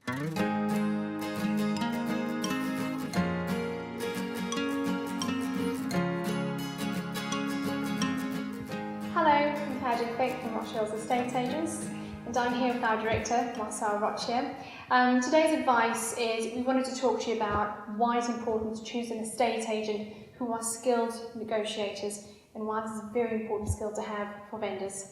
Hello, I'm Paget Fick from Rochills Estate Agents, and I'm here with our director, Rochills. Today's advice is we wanted to talk to you about why it's important to choose an estate agent who are skilled negotiators and why this is a very important skill to have for vendors.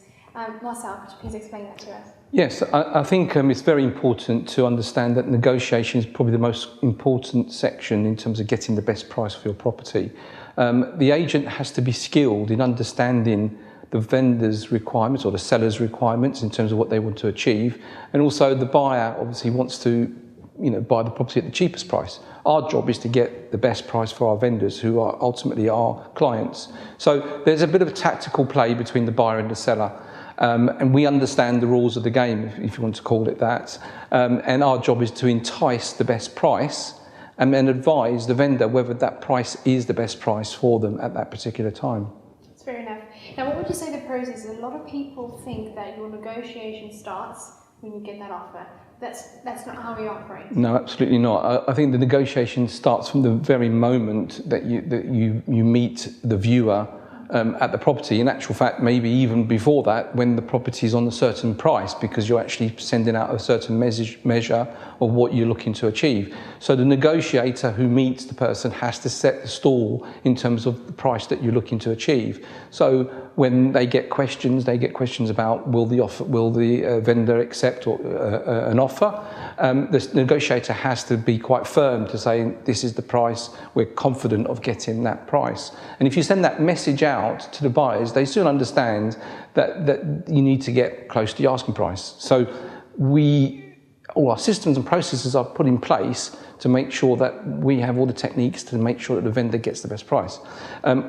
Marcel, could you please explain that to us? Yes, I think it's very important to understand that negotiation is probably the most important section in terms of getting the best price for your property. The agent has to be skilled in understanding the vendor's requirements or the seller's requirements in terms of what they want to achieve, and also the buyer obviously wants to buy the property at the cheapest price. Our job is to get the best price for our vendors, who are ultimately our clients. So there's a bit of a tactical play between the buyer and the seller. And we understand the rules of the game, if you want to call it that. And our job is to entice the best price and then advise the vendor whether that price is the best price for them at that particular time. That's fair enough. Now, what would you say the process is? A lot of people think that your negotiation starts when you get that offer. That's not how we operate. No, absolutely not. I think the negotiation starts from the very moment that you meet the viewer at the property. In actual fact, maybe even before that, when the property is on a certain price, because you're actually sending out a certain measure of what you're looking to achieve. So the negotiator who meets the person has to set the stall in terms of the price that you're looking to achieve. So when they get questions about will the vendor accept an offer. The negotiator has to be quite firm to say, this is the price, we're confident of getting that price. And if you send that message out to the buyers, they soon understand that you need to get close to the asking price. So all our systems and processes are put in place to make sure that we have all the techniques to make sure that the vendor gets the best price.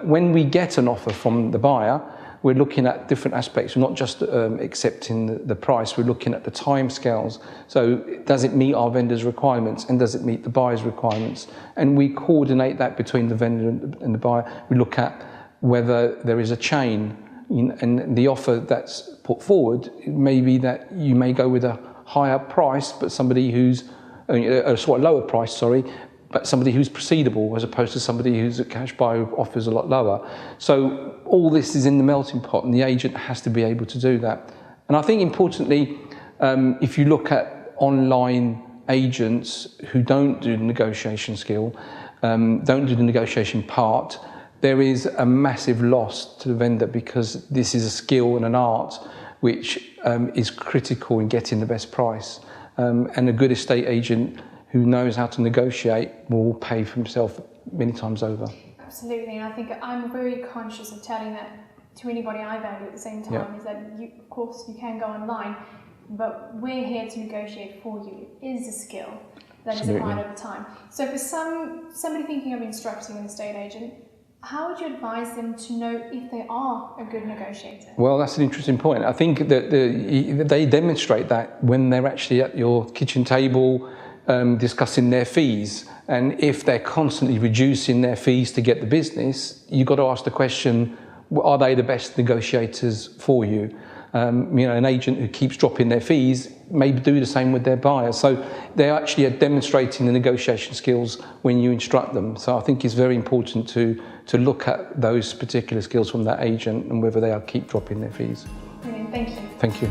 When we get an offer from the buyer, we're looking at different aspects. We're not just accepting the price, we're looking at the timescales. So does it meet our vendor's requirements, and does it meet the buyer's requirements? And we coordinate that between the vendor and the buyer. We look at whether there is a chain, and the offer that's put forward, it may be that you may go with a higher price, but somebody who's, lower price, sorry, but somebody who's proceedable, as opposed to somebody who's a cash buy who offers a lot lower. So all this is in the melting pot, and the agent has to be able to do that. And I think importantly, if you look at online agents who don't do the negotiation skill, don't do the negotiation part, there is a massive loss to the vendor, because this is a skill and an art which is critical in getting the best price. And a good estate agent who knows how to negotiate will pay for himself many times over. Absolutely, and I think I'm very conscious of telling that to anybody I value at the same time, is that of course you can go online, but we're here to negotiate for you. It is a skill that is acquired over time. So for somebody thinking of instructing an estate agent, how would you advise them to know if they are a good negotiator? Well, that's an interesting point. I think that they demonstrate that when they're actually at your kitchen table discussing their fees. And if they're constantly reducing their fees to get the business, you've got to ask the question, are they the best negotiators for you? An agent who keeps dropping their fees may do the same with their buyers. So they actually are demonstrating the negotiation skills when you instruct them. So I think it's very important to look at those particular skills from that agent and whether they keep dropping their fees. Brilliant, thank you. Thank you.